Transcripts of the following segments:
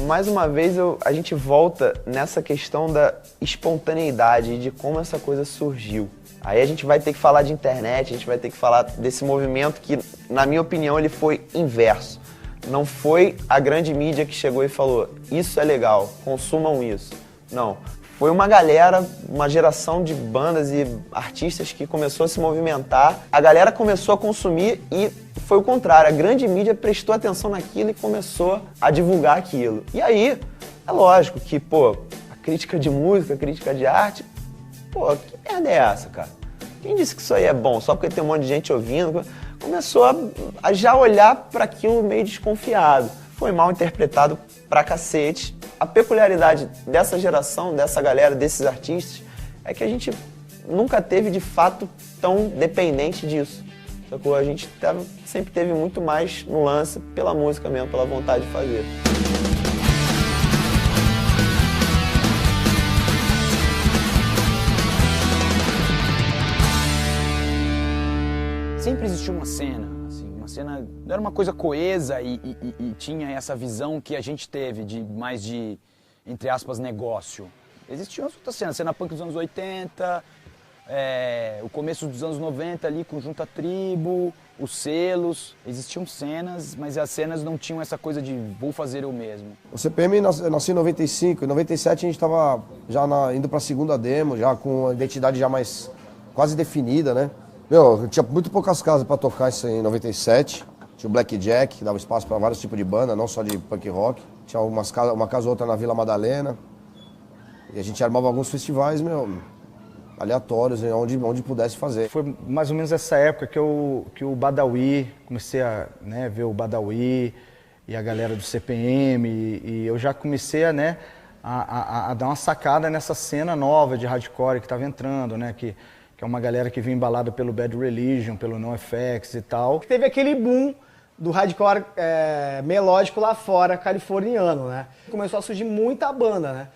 mais uma vez a gente volta nessa questão da espontaneidade e de como essa coisa surgiu. Aí a gente vai ter que falar de internet, a gente vai ter que falar desse movimento que, na minha opinião, ele foi inverso. Não foi a grande mídia que chegou e falou, isso é legal, consumam isso. Não, foi uma galera, uma geração de bandas e artistas que começou a se movimentar. A galera começou a consumir e foi o contrário. A grande mídia prestou atenção naquilo e começou a divulgar aquilo. E aí, é lógico que, pô, a crítica de música, a crítica de arte, pô, que merda é essa, cara? Quem disse que isso aí é bom? Só porque tem um monte de gente ouvindo, começou a já olhar para aquilo meio desconfiado. Foi mal interpretado pra cacete. A peculiaridade dessa geração, dessa galera, desses artistas, é que a gente nunca teve de fato tão dependente disso. Sacou? A gente sempre teve muito mais no lance pela música mesmo, pela vontade de fazer. Sempre existiu uma cena, assim, uma cena, não era uma coisa coesa e tinha essa visão que a gente teve de mais de, entre aspas, negócio. Existiam as outras cenas, a cena punk dos anos 80, o começo dos anos 90 ali com Junta Tribo, os selos, existiam cenas, mas as cenas não tinham essa coisa de vou fazer eu mesmo. O CPM nasceu em 95, em 97 a gente estava já indo para a segunda demo, já com a identidade já mais quase definida, né? Meu, tinha muito poucas casas para tocar isso em 97. Tinha o Blackjack, que dava espaço para vários tipos de banda, não só de punk rock. Tinha uma casa ou outra na Vila Madalena. E a gente armava alguns festivais, meu, aleatórios, onde pudesse fazer. Foi mais ou menos essa época que o Badawi, comecei a ver o Badawi e a galera do CPM. E eu já comecei a dar uma sacada nessa cena nova de hardcore que estava entrando, né? Que é uma galera que vinha embalada pelo Bad Religion, pelo NoFX e tal. Teve aquele boom do hardcore melódico lá fora, californiano, né? Começou a surgir muita banda, né?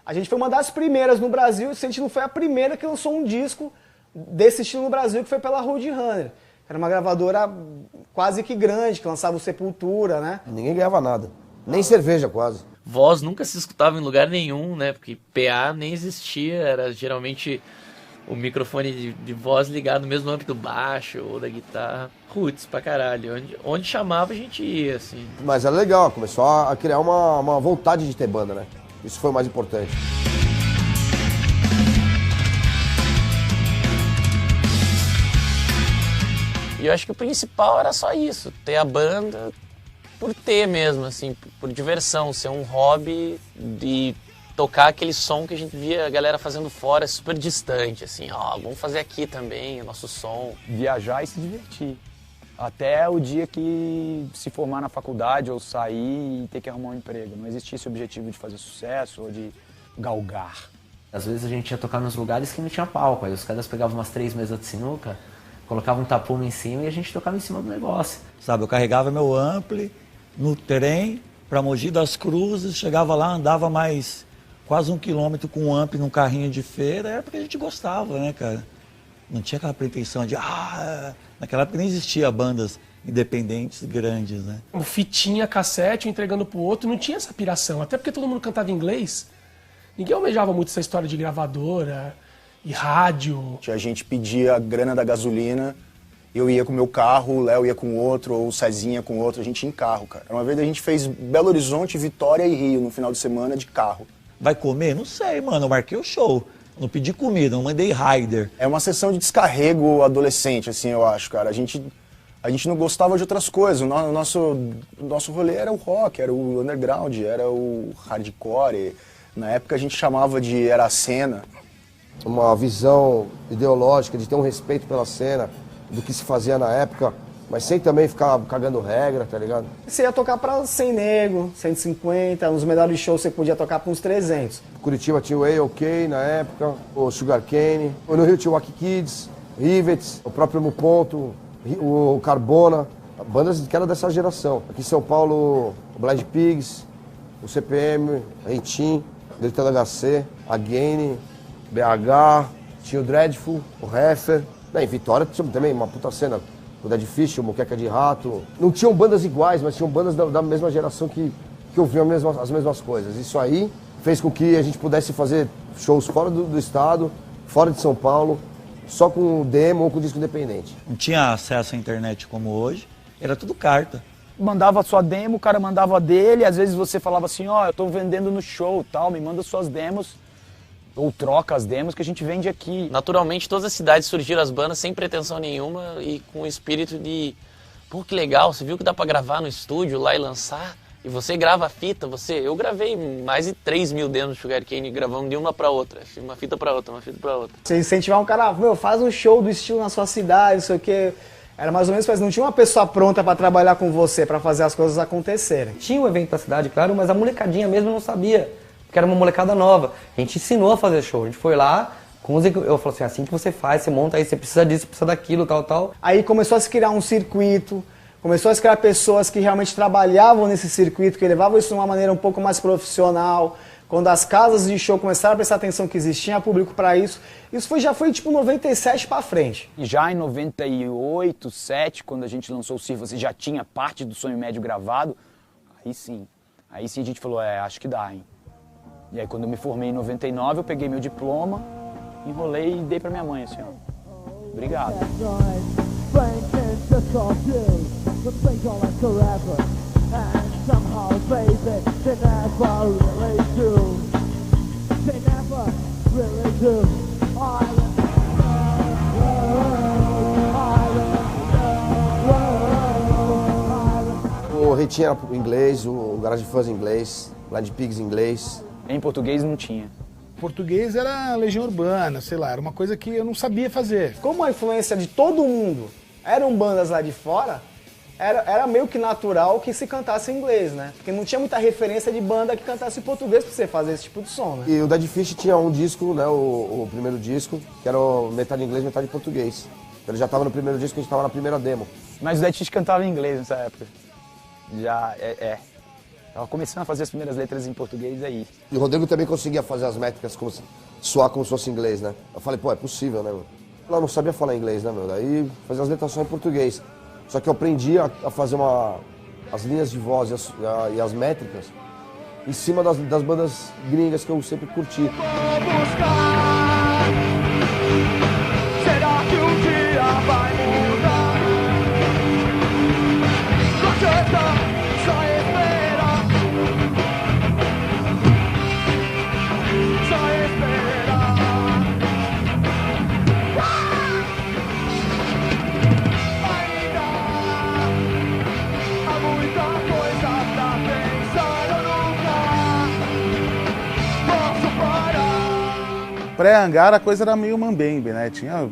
A gente foi uma das primeiras no Brasil, se a gente não foi a primeira que lançou um disco desse estilo no Brasil, que foi pela Roadrunner. Era uma gravadora quase que grande, que lançava o Sepultura, né? Ninguém ganhava nada, nem cerveja quase. Voz nunca se escutava em lugar nenhum, né? Porque PA nem existia, era geralmente o microfone de voz ligado no mesmo âmbito do baixo ou da guitarra. Roots pra caralho. Onde chamava a gente ia, assim. Mas era legal, começou a criar uma vontade de ter banda, né? Isso foi o mais importante. E eu acho que o principal era só isso, ter a banda por ter mesmo, assim, por diversão, ser um hobby de tocar aquele som que a gente via a galera fazendo fora, super distante, assim, vamos fazer aqui também o nosso som. Viajar e se divertir. Até o dia que se formar na faculdade ou sair e ter que arrumar um emprego. Não existia esse objetivo de fazer sucesso ou de galgar. Às vezes a gente ia tocar nos lugares que não tinha palco, aí os caras pegavam umas 3 mesas de sinuca, colocavam um tapume em cima e a gente tocava em cima do negócio. Sabe, eu carregava meu ampli no trem para Mogi das Cruzes, chegava lá, andava mais quase 1 quilômetro com um amp num carrinho de feira, era porque a gente gostava, né, cara? Não tinha aquela pretensão de, naquela época nem existia bandas independentes grandes, né? O fitinha, cassete, entregando pro outro, não tinha essa piração, até porque todo mundo cantava inglês. Ninguém almejava muito essa história de gravadora e rádio. A gente pedia a grana da gasolina, eu ia com o meu carro, o Léo ia com outro, ou o Cezinha com outro, a gente ia em carro, cara. Uma vez a gente fez Belo Horizonte, Vitória e Rio no final de semana de carro. Vai comer? Não sei, mano, eu marquei o show. Não pedi comida, não mandei rider. É uma sessão de descarrego adolescente, assim, eu acho, cara. A gente não gostava de outras coisas. O nosso rolê era o rock, era o underground, era o hardcore. Na época a gente chamava de era a cena. Uma visão ideológica de ter um respeito pela cena, do que se fazia na época, mas sem também ficar cagando regra, tá ligado? Você ia tocar pra 100 nego, 150, nos melhores shows você podia tocar pra uns 300. Curitiba tinha o A.OK. na época, o Sugarcane. No Rio tinha o Wacky Kids, Rivets, o próprio No Ponto, o Carbona, bandas que eram dessa geração. Aqui em São Paulo, o Blind Pigs, o CPM, a Rentim, o Delta HC, a Gaine, BH, tinha o Dreadful, o Heffer. Em Vitória tinha também uma puta cena. O Dead Fish, o Moqueca de Rato. Não tinham bandas iguais, mas tinham bandas da mesma geração que que ouviam as mesmas coisas. Isso aí fez com que a gente pudesse fazer shows fora do estado, fora de São Paulo, só com demo ou com disco independente. Não tinha acesso à internet como hoje, era tudo carta. Mandava a sua demo, o cara mandava a dele, às vezes você falava assim, ó, eu tô vendendo no show tal, me manda suas demos, ou troca as demos que a gente vende aqui. Naturalmente, todas as cidades surgiram as bandas sem pretensão nenhuma e com o espírito de, pô, que legal, você viu que dá pra gravar no estúdio lá e lançar? E você grava a fita, eu gravei mais de 3 mil demos do Sugarcane, gravando de uma pra outra, uma fita pra outra, uma fita pra outra. Você incentivar um cara, faz um show do estilo na sua cidade, não sei o quê. Era mais ou menos, mas não tinha uma pessoa pronta para trabalhar com você, para fazer as coisas acontecerem. Tinha um evento na cidade, claro, mas a molecadinha mesmo não sabia, porque era uma molecada nova. A gente ensinou a fazer show, a gente foi lá, eu falei assim que você faz, você monta aí, você precisa disso, precisa daquilo, tal. Aí começou a se criar um circuito, começou a se criar pessoas que realmente trabalhavam nesse circuito, que levavam isso de uma maneira um pouco mais profissional. Quando as casas de show começaram a prestar atenção que existia público para isso, já foi tipo 97 para frente. E já em 98, 7, quando a gente lançou o Cir, você já tinha parte do Sonho Médio gravado, aí sim a gente falou, acho que dá, hein. E aí quando eu me formei em 99, eu peguei meu diploma, enrolei e dei pra minha mãe, assim, ó, obrigado. Somehow, baby, they never really do. They never really do. O Ritinho era em inglês, o Garage Fuzz em inglês, Blind Pigs em inglês. Em português não tinha. Português era Legião Urbana, sei lá, era uma coisa que eu não sabia fazer. Como a influência de todo mundo eram bandas lá de fora, era meio que natural que se cantasse em inglês, né? Porque não tinha muita referência de banda que cantasse em português pra você fazer esse tipo de som, né? E o Dead Fish tinha um disco, né, o primeiro disco, que era metade inglês, metade português. Ele já tava no primeiro disco, a gente tava na primeira demo. Mas o Dead Fish cantava em inglês nessa época. Já, Tava começando a fazer as primeiras letras em português aí. E o Rodrigo também conseguia fazer as métricas soar como se fosse inglês, né? Eu falei, pô, é possível, né, meu? Eu não sabia falar inglês, né, meu? Daí fazia as letras só em português. Só que eu aprendi a fazer as linhas de voz e as métricas em cima das bandas gringas que eu sempre curti. Será que um dia vai mudar? Só esperar. Só esperar. Pré-Hangar a coisa era meio mambembe, né? Tinha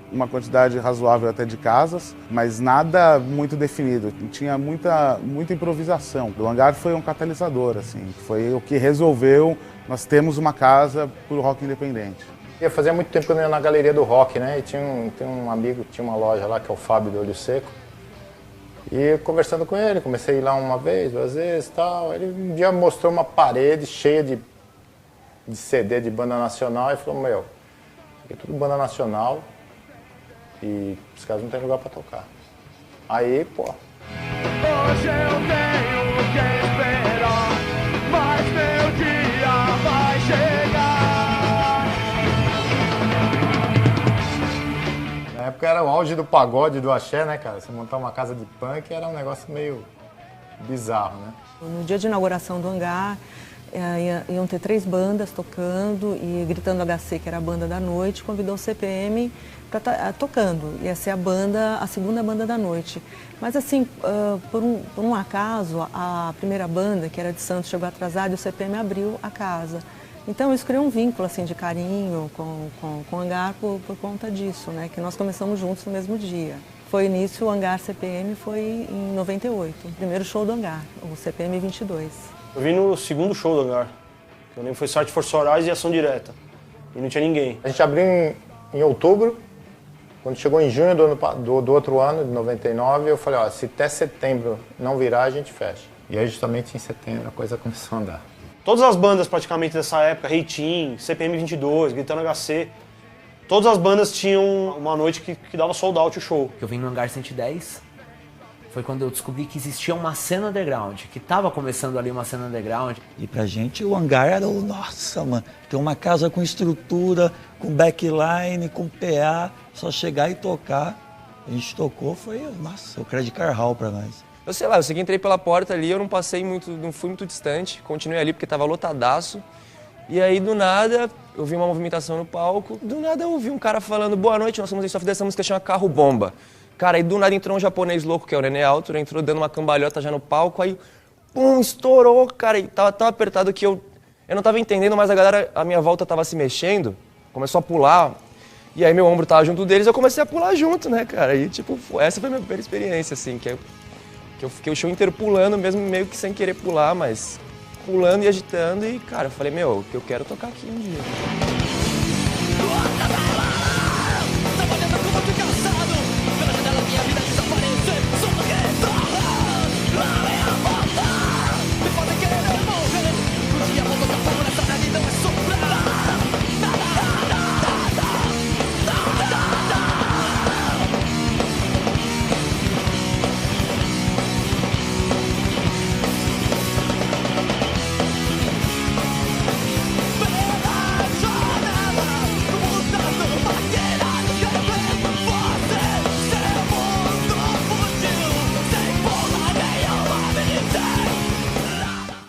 uma quantidade razoável até de casas, mas nada muito definido. Tinha muita improvisação. O Hangar foi um catalisador, assim. Foi o que resolveu, nós temos uma casa pro rock independente. Fazia muito tempo que eu não ia na galeria do rock, né? E tinha um amigo que tinha uma loja lá, que é o Fábio do Olho Seco. E conversando com ele, comecei a ir lá uma vez, 2 vezes e tal. Ele um dia mostrou uma parede cheia de CD de banda nacional e falou, meu, isso aqui é tudo banda nacional e os caras não tem lugar pra tocar. Aí, pô. Hoje eu tenho que esperar, mas meu dia vai chegar. Na época era o auge do pagode, do axé, né, cara? Você montar uma casa de punk era um negócio meio bizarro, né? No dia de inauguração do Hangar, iam ter 3 bandas tocando e Gritando HC, que era a banda da noite, convidou o CPM para tocando. Ia ser a segunda banda da noite. Mas assim, por um acaso, a primeira banda, que era de Santos, chegou atrasada e o CPM abriu a casa. Então isso criou um vínculo assim, de carinho com o Hangar por conta disso, né? Que nós começamos juntos no mesmo dia. Foi início, o Hangar CPM foi em 98, o primeiro show do Hangar, o CPM 22. Eu vim no segundo show do Hangar, que eu lembro foi Sorte Força Horais e Ação Direta, e não tinha ninguém. A gente abriu em outubro, quando chegou em junho do outro ano, de 99, eu falei, ó, se até setembro não virar, a gente fecha. E aí justamente em setembro a coisa começou a andar. Todas as bandas praticamente dessa época, Reitinho, CPM 22, Gritando HC, todas as bandas tinham uma noite que dava sold out o show. Eu vim no Hangar 110, Foi quando eu descobri que existia uma cena underground, que tava começando ali uma cena underground. E pra gente o hangar era o, nossa, mano, ter uma casa com estrutura, com backline, com PA, só chegar e tocar. A gente tocou, foi, nossa, o Credit Car Hall pra nós. Eu sei lá, eu sei que entrei pela porta ali, eu não fui muito distante, continuei ali porque tava lotadaço. E aí, do nada, eu vi uma movimentação no palco, do nada eu ouvi um cara falando, boa noite, nós somos em Soft dessa música chama Carro Bomba. Cara, aí do nada entrou um japonês louco, que é o René Alto, entrou dando uma cambalhota já no palco, aí, pum, estourou, cara, e tava tão apertado que eu não tava entendendo, mas a galera, à minha volta tava se mexendo, começou a pular. E aí meu ombro tava junto deles, eu comecei a pular junto, né, cara? E tipo, essa foi a minha primeira experiência, assim, que eu fiquei o show inteiro pulando, mesmo meio que sem querer pular, mas pulando e agitando. E, cara, eu falei, meu, eu quero tocar aqui um dia.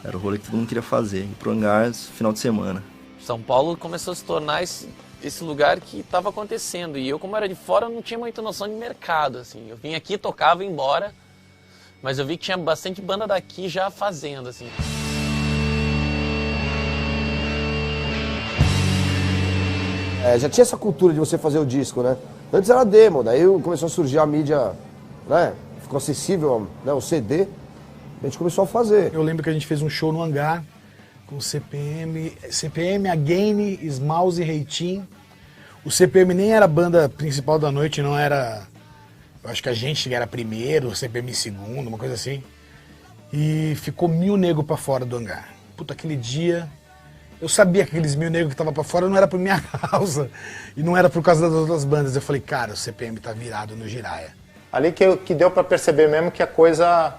Era o rolê que todo mundo queria fazer, ir pro hangar final de semana. São Paulo começou a se tornar esse lugar que estava acontecendo. E eu, como era de fora, não tinha muita noção de mercado, assim. Eu vim aqui, tocava e ia embora. Mas eu vi que tinha bastante banda daqui já fazendo, assim. Já tinha essa cultura de você fazer o disco, né? Antes era demo, daí começou a surgir a mídia, né? Ficou acessível, né? O CD. A gente começou a fazer. Eu lembro que a gente fez um show no hangar com CPM, Again, Smalls e Reitinho. O CPM nem era a banda principal da noite, não era... Eu acho que a gente era primeiro, o CPM segundo, uma coisa assim. E ficou 1000 negros pra fora do hangar. Puta, aquele dia... Eu sabia que aqueles 1000 negros que estavam pra fora não era por minha causa. E não era por causa das outras bandas. Eu falei, cara, o CPM tá virado no Jiraya. Ali que deu pra perceber mesmo que a coisa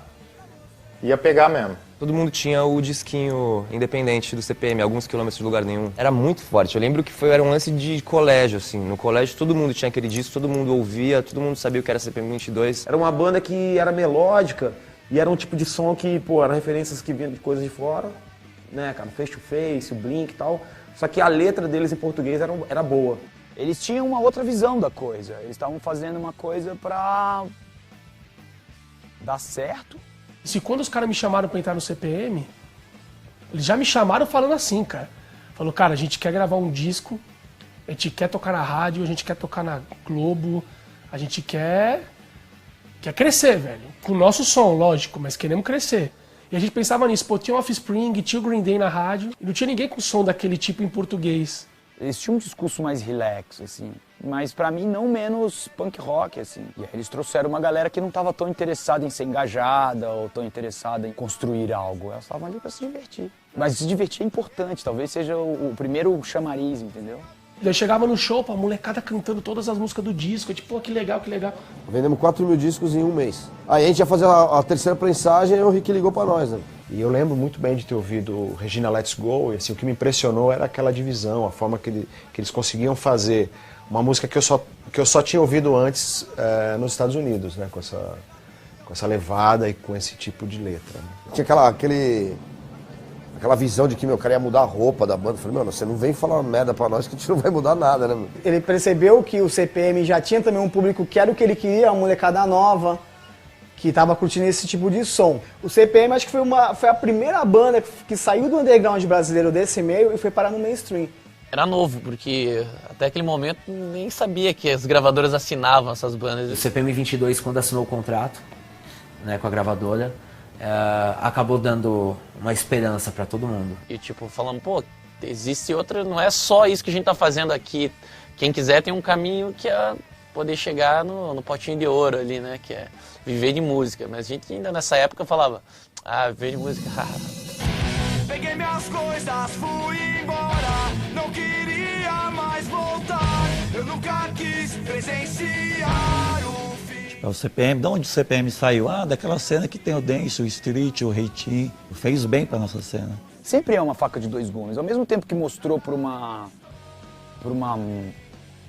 ia pegar mesmo. Todo mundo tinha o disquinho independente do CPM, alguns quilômetros de lugar nenhum. Era muito forte. Eu lembro que era um lance de colégio, assim. No colégio todo mundo tinha aquele disco, todo mundo ouvia, todo mundo sabia o que era CPM 22. Era uma banda que era melódica e era um tipo de som que, pô, eram referências que vinham de coisas de fora, né, cara? Face to Face, o Blink e tal. Só que a letra deles em português era boa. Eles tinham uma outra visão da coisa. Eles estavam fazendo uma coisa pra dar certo. Se quando os caras me chamaram pra entrar no CPM, eles já me chamaram falando assim, cara. Falou, cara, a gente quer gravar um disco, a gente quer tocar na rádio, a gente quer tocar na Globo, a gente quer crescer, velho. Com o nosso som, lógico, mas queremos crescer. E a gente pensava nisso, pô, tinha o Offspring, tinha o Green Day na rádio, e não tinha ninguém com som daquele tipo em português. Eles tinham um discurso mais relax, assim, mas pra mim não menos punk rock, assim. E aí eles trouxeram uma galera que não tava tão interessada em ser engajada ou tão interessada em construir algo. Elas estavam ali pra se divertir. Mas se divertir é importante, talvez seja o primeiro chamariz, entendeu? Eu chegava no show, pô, a molecada cantando todas as músicas do disco, eu, tipo, pô, que legal, que legal. Vendemos 4.000 discos em um mês. Aí a gente ia fazer a terceira prensagem e o Rick ligou pra nós, né? E eu lembro muito bem de ter ouvido Regina Let's Go, e assim, o que me impressionou era aquela divisão, a forma que eles conseguiam fazer uma música que eu só tinha ouvido antes nos Estados Unidos, né? Com essa levada e com esse tipo de letra. Né? Tinha aquela visão de que, meu, cara ia mudar a roupa da banda. Eu falei, mano, você não vem falar merda pra nós que a gente não vai mudar nada, né? Meu? Ele percebeu que o CPM já tinha também um público que era o que ele queria, uma molecada nova, que tava curtindo esse tipo de som. O CPM acho que foi a primeira banda que saiu do underground brasileiro desse meio e foi parar no mainstream. Era novo, porque até aquele momento nem sabia que as gravadoras assinavam essas bandas. O CPM 22, quando assinou o contrato, né, com a gravadora, acabou dando uma esperança pra todo mundo. E tipo, falando, pô, existe outra, não é só isso que a gente tá fazendo aqui. Quem quiser tem um caminho que é poder chegar no potinho de ouro ali, né, que é viver de música. Mas a gente ainda nessa época falava, viver de música, Peguei minhas coisas, fui embora, não queria mais voltar. Eu nunca quis presenciar o fim. É o CPM, de onde o CPM saiu? Ah, daquela cena que tem o dance, o street, o reitinho. Fez bem pra nossa cena. Sempre é uma faca de dois gumes. Ao mesmo tempo que mostrou por uma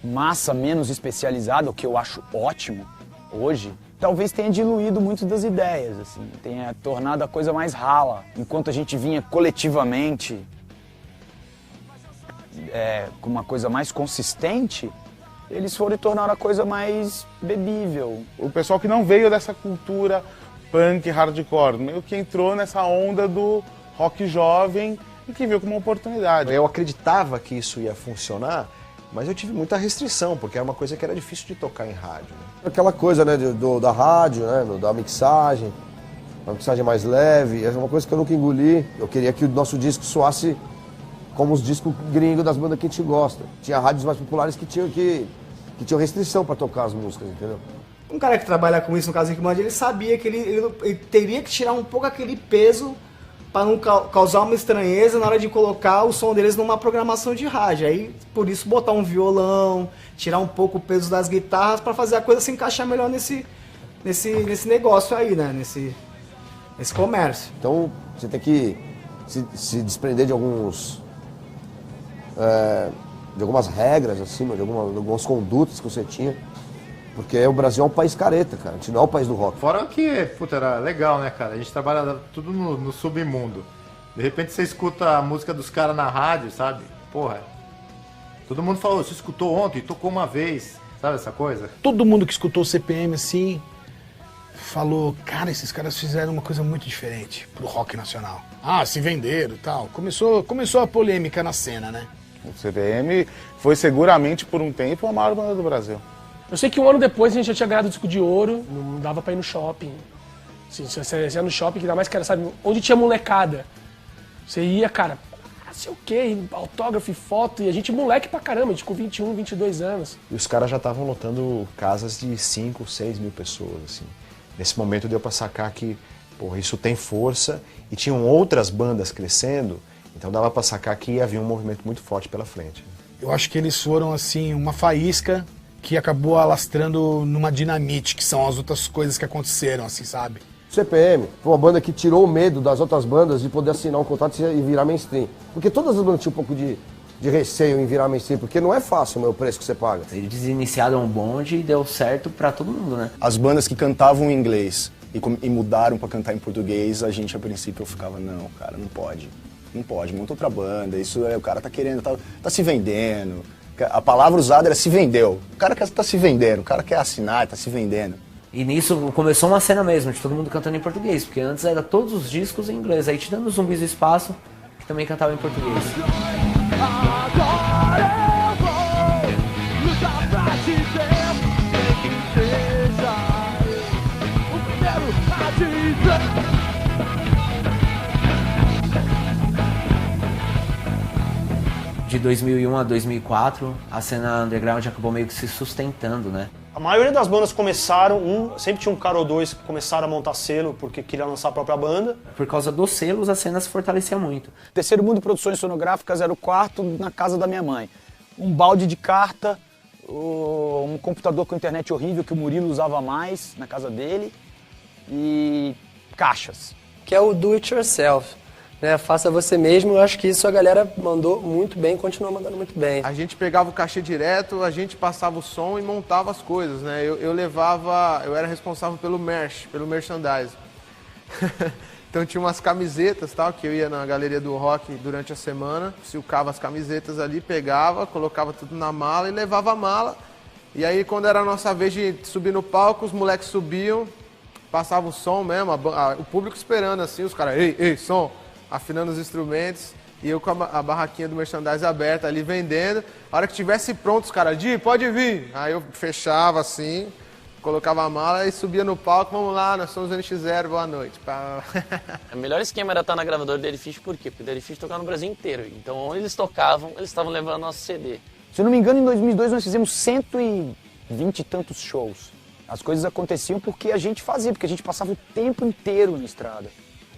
massa menos especializada, o que eu acho ótimo hoje, talvez tenha diluído muito das ideias, assim, tenha tornado a coisa mais rala. Enquanto a gente vinha coletivamente com uma coisa mais consistente, eles foram e tornaram a coisa mais bebível. O pessoal que não veio dessa cultura punk, hardcore, meio que entrou nessa onda do rock jovem e que viu como uma oportunidade. Eu acreditava que isso ia funcionar, mas eu tive muita restrição, porque era uma coisa que era difícil de tocar em rádio. Né? Aquela coisa, né, da rádio, né, da mixagem, uma mixagem mais leve, é uma coisa que eu nunca engoli. Eu queria que o nosso disco soasse como os discos gringos das bandas que a gente gosta. Tinha rádios mais populares que tinham restrição para tocar as músicas, entendeu? Um cara que trabalha com isso, no caso do Rick Band, ele sabia que ele teria que tirar um pouco aquele peso para não causar uma estranheza na hora de colocar o som deles numa programação de rádio. Aí, por isso, botar um violão, tirar um pouco o peso das guitarras para fazer a coisa se encaixar melhor nesse negócio aí, né? Nesse comércio. Então, você tem que se desprender de algumas regras, assim, de algumas condutas que você tinha. Porque o Brasil é um país careta, cara. A gente não é o país do rock. Fora que, puta, era legal, né, cara? A gente trabalha tudo no submundo. De repente você escuta a música dos caras na rádio, sabe? Porra. Todo mundo falou, você escutou ontem, tocou uma vez. Sabe essa coisa? Todo mundo que escutou o CPM, assim, falou, cara, esses caras fizeram uma coisa muito diferente pro rock nacional. Ah, se venderam e tal. Começou a polêmica na cena, né? O CPM foi seguramente, por um tempo, a maior banda do Brasil. Eu sei que um ano depois a gente já tinha ganhado o disco de ouro, não dava pra ir no shopping. Assim, você ia no shopping, que ainda mais que era, sabe, onde tinha molecada. Você ia, cara, sei o quê, autógrafo e foto, e a gente moleque pra caramba, a gente com 21, 22 anos. E os caras já estavam lotando casas de 5, 6 mil pessoas, assim. Nesse momento deu pra sacar que, porra, isso tem força, e tinham outras bandas crescendo, então dava pra sacar que havia um movimento muito forte pela frente. Eu acho que eles foram, assim, uma faísca que acabou alastrando numa dinamite, que são as outras coisas que aconteceram, assim, sabe? CPM foi uma banda que tirou o medo das outras bandas de poder assinar um contrato e virar mainstream. Porque todas as bandas tinham um pouco de receio em virar mainstream, porque não é fácil o preço que você paga. Eles iniciaram um bonde e deu certo pra todo mundo, né? As bandas que cantavam em inglês e mudaram pra cantar em português, a gente a princípio ficava, não, cara, não pode, monta outra banda, isso o cara tá querendo, tá se vendendo. A palavra usada era se vendeu. O cara tá se vendendo, o cara quer assinar, tá se vendendo. E nisso começou uma cena mesmo, de todo mundo cantando em português, porque antes era todos os discos em inglês. Aí tirando os Zumbis do Espaço, que também cantava em português. Agora eu vou lutar pra te ver, que seja o primeiro a dizer. De 2001 a 2004, a cena underground acabou meio que se sustentando, né? A maioria das bandas começaram, sempre tinha um cara ou dois que começaram a montar selo porque queria lançar a própria banda. Por causa dos selos, a cena se fortalecia muito. Terceiro Mundo Produções Sonográficas era o quarto na casa da minha mãe. Um balde de carta, um computador com internet horrível que o Murilo usava mais na casa dele e caixas. Que é o do it yourself. Né, faça você mesmo, eu acho que isso a galera mandou muito bem, continua mandando muito bem. A gente pegava o cachê direto, a gente passava o som e montava as coisas, né? Eu era responsável pelo merchandising. Então tinha umas camisetas, tal, que eu ia na galeria do rock durante a semana, silcava as camisetas ali, pegava, colocava tudo na mala e levava a mala. E aí quando era a nossa vez de subir no palco, os moleques subiam, passava o som mesmo, o público esperando assim, os caras, ei, som! Afinando os instrumentos, e eu com a barraquinha do merchandising aberta ali vendendo. A hora que tivesse pronto, os caras, Di, pode vir. Aí eu fechava assim, colocava a mala e subia no palco, vamos lá, nós somos o NX0, boa noite. O melhor esquema era estar na gravadora do Dead Fish, por quê? Porque o Dead Fish tocava no Brasil inteiro. Então onde eles tocavam, eles estavam levando nosso CD. Se eu não me engano, em 2002 nós fizemos 120 e tantos shows. As coisas aconteciam porque a gente fazia, porque a gente passava o tempo inteiro na estrada.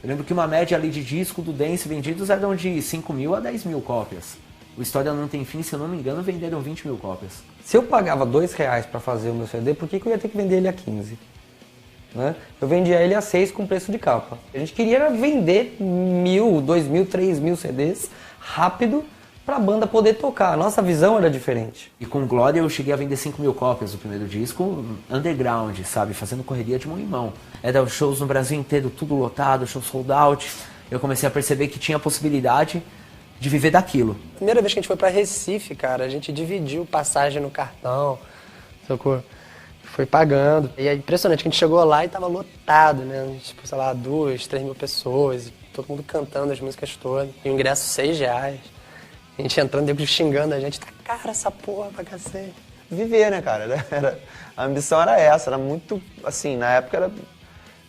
Eu lembro que uma média ali de disco do Dance vendidos eram de 5 mil a 10 mil cópias. O História Não Tem Fim, se eu não me engano, venderam 20 mil cópias. Se eu pagava R$2 para fazer o meu CD, por que eu ia ter que vender ele a 15? Né? Eu vendia ele a 6 com preço de capa. A gente queria vender 1.000, 2.000, 3.000 CDs rápido para a banda poder tocar. A nossa visão era diferente. E com Glória eu cheguei a vender 5 mil cópias do primeiro disco, underground, sabe? Fazendo correria de mão em mão. Era shows no Brasil inteiro, tudo lotado, show sold out. Eu comecei a perceber que tinha a possibilidade de viver daquilo. Primeira vez que a gente foi para Recife, cara, a gente dividiu passagem no cartão, socorro. Foi pagando. E é impressionante que a gente chegou lá e tava lotado, né? Tipo, sei lá, 2, 3 mil pessoas, e todo mundo cantando as músicas todas. E o ingresso R$6. A gente entrando, nego xingando a gente, tá cara essa porra pra cacete. Viver, né, cara? A ambição era essa, era muito, assim, na época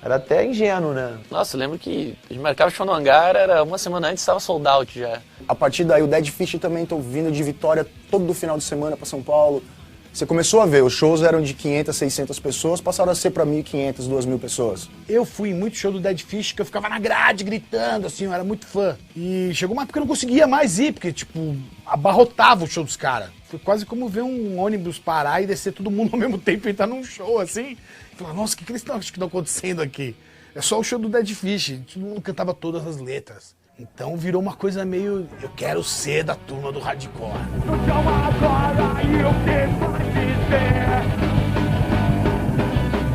era até ingênuo, né? Nossa, eu lembro que a gente marcava o show no Hangar, era uma semana antes, estava sold out já. A partir daí, o Dead Fish também tô vindo de Vitória todo final de semana pra São Paulo. Você começou a ver, os shows eram de 500, 600 pessoas, passaram a ser pra 1.500, 2.000 pessoas. Eu fui em muito show do Dead Fish, que eu ficava na grade gritando, assim, eu era muito fã. E chegou uma época que eu não conseguia mais ir, porque, tipo, abarrotava o show dos caras. Foi quase como ver um ônibus parar e descer todo mundo ao mesmo tempo e entrar num show, assim. E falar, nossa, o que eles estão acontecendo aqui? É só o show do Dead Fish, todo mundo cantava todas as letras. Então virou uma coisa meio, eu quero ser da turma do hardcore. Então agora e o que vai dizer?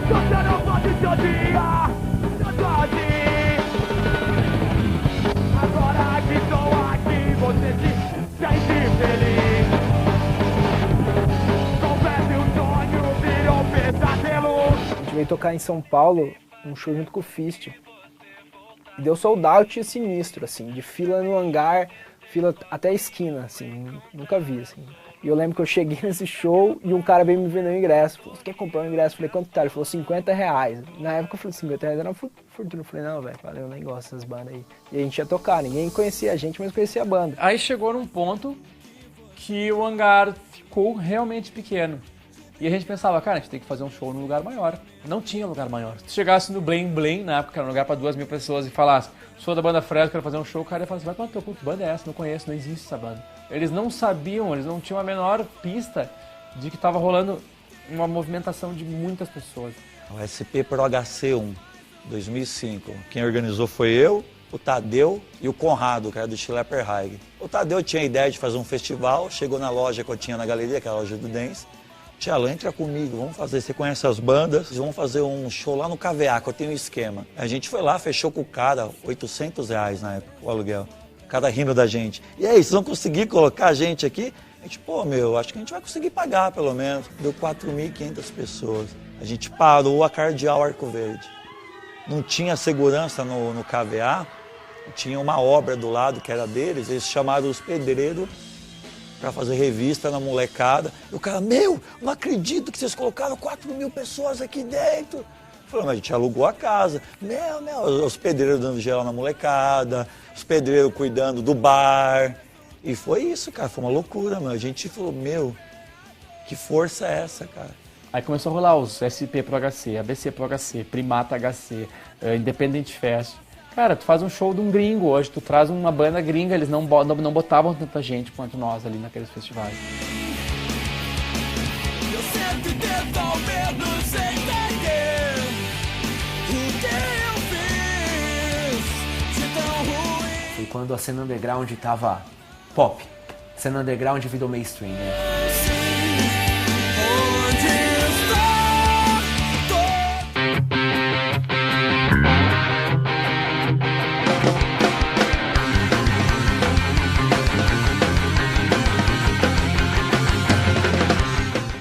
Você não pode te odiar, não pode. Agora que estou aqui, você se sente feliz. Confesse o sonho, virou pesadelo. A gente veio tocar em São Paulo, um show junto com o Fist. E deu sold out sinistro, assim, de fila no Hangar, fila até a esquina, assim, nunca vi, assim. E eu lembro que eu cheguei nesse show e um cara veio me vender um ingresso. Falou, você quer comprar um ingresso? Eu falei, quanto tá? Ele falou, R$50. Na época eu falei, R$50 era uma fortuna. Eu falei, não, velho, valeu, eu nem gosto dessas bandas aí. E a gente ia tocar, ninguém conhecia a gente, mas conhecia a banda. Aí chegou num ponto que o Hangar ficou realmente pequeno. E a gente pensava, cara, a gente tem que fazer um show num lugar maior. Não tinha lugar maior. Se chegasse no Blém Blém, na época, era um lugar pra 2.000 pessoas, e falasse, sou da banda Fresno, quero fazer um show, o cara ia falar assim, vai pra teu puto, que banda é essa? Não conheço, não existe essa banda. Eles não sabiam, eles não tinham a menor pista de que tava rolando uma movimentação de muitas pessoas. O SP Pro HC1, 2005. Quem organizou foi eu, o Tadeu e o Conrado, que era do Schlepper Haig. O Tadeu tinha a ideia de fazer um festival, chegou na loja que eu tinha na galeria, que era a loja do Dance. Tchau, entra comigo, vamos fazer, você conhece as bandas, vamos fazer um show lá no KVA, que eu tenho um esquema. A gente foi lá, fechou com o cara, R$800 na época, o aluguel. O cara rindo da gente. E aí, vocês vão conseguir colocar a gente aqui? A gente, pô, acho que a gente vai conseguir pagar pelo menos. Deu 4.500 pessoas. A gente parou a Cardeal Arco Verde. Não tinha segurança no KVA, tinha uma obra do lado que era deles, eles chamaram os pedreiros para fazer revista na molecada. E o cara, não acredito que vocês colocaram 4.000 pessoas aqui dentro. Falei, mas a gente alugou a casa. Os pedreiros dando geral na molecada, os pedreiros cuidando do bar. E foi isso, cara, foi uma loucura, meu. A gente falou, que força é essa, cara? Aí começou a rolar os SP Pro HC, ABC Pro HC, Primata HC, Independent Fest. Cara, tu faz um show de um gringo hoje, tu traz uma banda gringa, eles não botavam tanta gente quanto nós ali naqueles festivais. Eu sempre tento ao menos entender o que eu fiz de tão ruim. Foi quando a cena underground tava pop. A cena underground virou mainstream, né?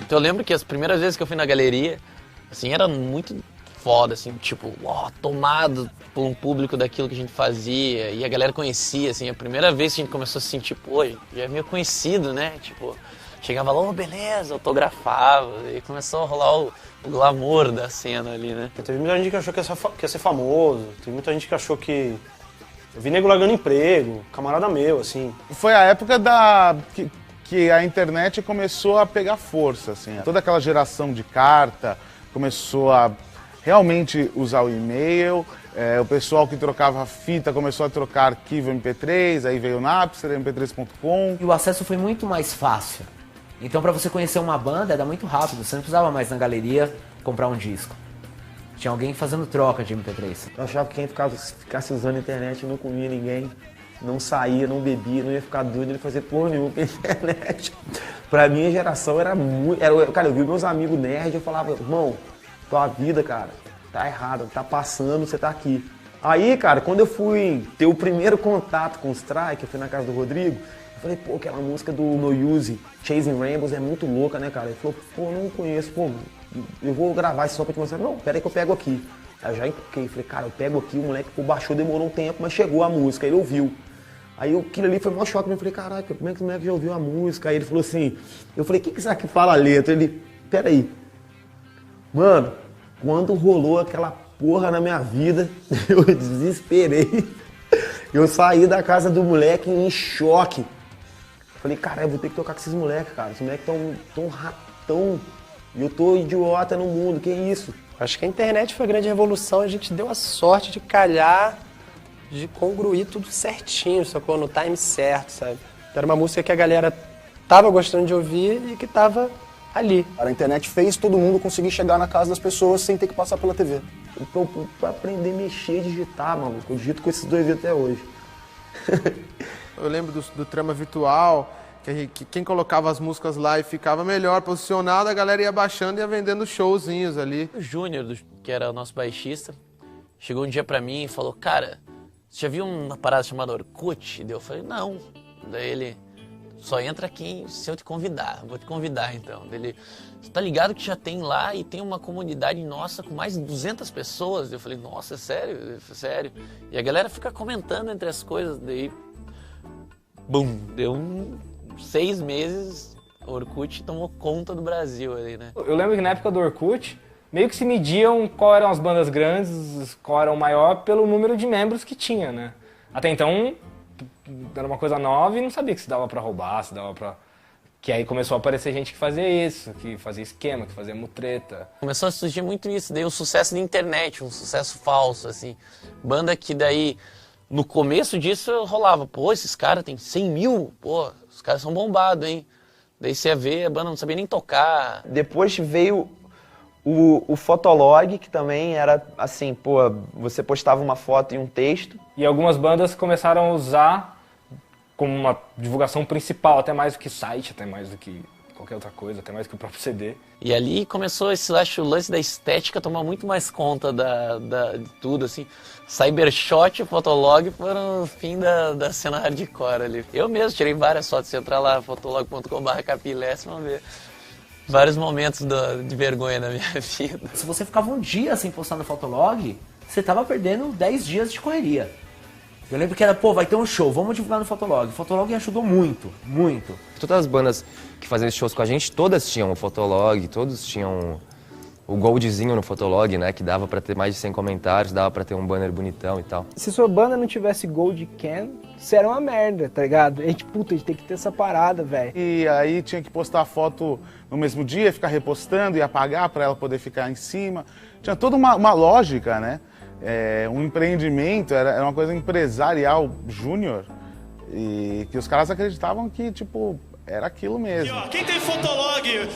Então eu lembro que as primeiras vezes que eu fui na galeria, assim, era muito foda, assim, tipo, tomado por um público daquilo que a gente fazia, e a galera conhecia, assim, a primeira vez que a gente começou a se sentir, pô, já é meio conhecido, né, tipo, chegava lá, beleza, autografava, e começou a rolar o glamour da cena ali, né. Teve muita gente que achou que ia ser famoso, teve muita gente que achou que... Eu vi nego largando emprego, camarada meu, assim. Foi a época que a internet começou a pegar força, assim. Toda aquela geração de carta começou a realmente usar o e-mail, O pessoal que trocava fita começou a trocar arquivo MP3, aí veio o Napster, mp3.com. E o acesso foi muito mais fácil. Então pra você conhecer uma banda era muito rápido, você não precisava mais na galeria comprar um disco. Tinha alguém fazendo troca de MP3. Eu achava que quem ficasse usando a internet não comia ninguém, não saía, não bebia, não ia ficar doido, ele fazia porra nenhuma com a internet. Pra minha geração era muito... Cara, eu vi meus amigos nerds, eu falava, irmão, tua vida, cara, tá errada, tá passando, você tá aqui. Aí, cara, quando eu fui ter o primeiro contato com o Strike, eu fui na casa do Rodrigo, eu falei, pô, aquela música do No Use, Chasing Rainbows, é muito louca, né, cara? Ele falou, pô, não conheço, pô, eu vou gravar isso só pra te mostrar. Não, pera aí que eu pego aqui. Aí eu já empuquei, falei, cara, eu pego aqui, o moleque pô, baixou, demorou um tempo, mas chegou a música, ele ouviu. Aí aquilo ali foi um maior choque, eu falei, caraca, como é que o moleque já ouviu a música? Aí ele falou assim, eu falei, o que será que fala a letra? Ele, pera aí, mano, quando rolou aquela porra na minha vida, eu desesperei. Eu saí da casa do moleque em choque. Falei, cara, eu vou ter que tocar com esses moleques, cara. Esses moleques tão ratão. E eu tô idiota no mundo, que isso? Acho que a internet foi a grande revolução. A gente deu a sorte de calhar, de congruir tudo certinho, sacou? No time certo, sabe? Era uma música que a galera tava gostando de ouvir e que tava ali. A internet fez todo mundo conseguir chegar na casa das pessoas sem ter que passar pela TV. Então, pra aprender a mexer, digitar, maluco. Eu digito com esses dois dedos até hoje. Eu lembro do Trama Virtual, que quem colocava as músicas lá e ficava melhor posicionado, a galera ia baixando e ia vendendo showzinhos ali. O Júnior, que era o nosso baixista, chegou um dia pra mim e falou, cara, você já viu uma parada chamada Orkut? Eu falei, não. Daí ele, só entra aqui se eu te convidar. Vou te convidar então. Ele, você tá ligado que já tem lá e tem uma comunidade nossa com mais de 200 pessoas? Eu falei, nossa, é sério? Eu falei, sério. E a galera fica comentando entre as coisas, daí, bum, deu 6 meses, o Orkut tomou conta do Brasil ali, né? Eu lembro que na época do Orkut, meio que se mediam qual eram as bandas grandes, qual era o maior, pelo número de membros que tinha, né? Até então, era uma coisa nova e não sabia que se dava pra roubar, se dava pra... Que aí começou a aparecer gente que fazia isso, que fazia esquema, que fazia mutreta. Começou a surgir muito isso, daí o sucesso da internet, um sucesso falso, assim. Banda que daí, no começo disso, rolava, pô, esses caras têm 100 mil, pô, os caras são bombados, hein? Daí você ia ver, a banda não sabia nem tocar. Depois veio o Fotolog, que também era assim, pô, você postava uma foto e um texto. E algumas bandas começaram a usar como uma divulgação principal, até mais do que site, até mais do que qualquer outra coisa, até mais do que o próprio CD. E ali começou esse, acho, o lance da estética tomar muito mais conta de tudo, assim. Cybershot e Fotolog foram o fim da cena hardcore ali. Eu mesmo tirei várias fotos, você entrar lá, fotolog.com/capilés, vamos ver vários momentos de vergonha na minha vida. Se você ficava um dia sem postar no Fotolog, você tava perdendo 10 dias de correria. Eu lembro que era, pô, vai ter um show, vamos divulgar no Fotolog. O Fotolog ajudou muito, muito. Todas as bandas que faziam shows com a gente, todas tinham o Fotolog, todos tinham o goldzinho no Fotolog, né? Que dava pra ter mais de 100 comentários, dava pra ter um banner bonitão e tal. Se sua banda não tivesse Gold Can, isso era uma merda, tá ligado? A gente tem que ter essa parada, velho. E aí tinha que postar a foto no mesmo dia, ficar repostando e apagar pra ela poder ficar em cima. Tinha toda uma lógica, né? Um empreendimento, era uma coisa empresarial júnior e que os caras acreditavam que, tipo, era aquilo mesmo. Aqui, ó, quem tem Fotolog,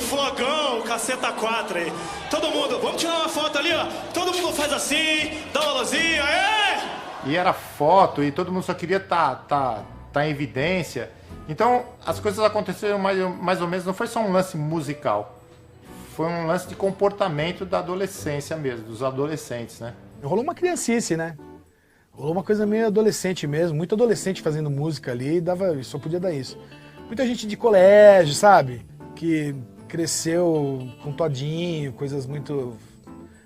Flogão, Caceta 4 aí? Todo mundo, vamos tirar uma foto ali, ó. Todo mundo faz assim, dá uma luzinha, aê! E era foto e todo mundo só queria tá em evidência. Então as coisas aconteceram mais ou menos, não foi só um lance musical. Foi um lance de comportamento da adolescência mesmo, dos adolescentes, né? Rolou uma criancice, né? Rolou uma coisa meio adolescente mesmo, muito adolescente fazendo música ali, só podia dar isso. Muita gente de colégio, sabe? Que cresceu com todinho, coisas muito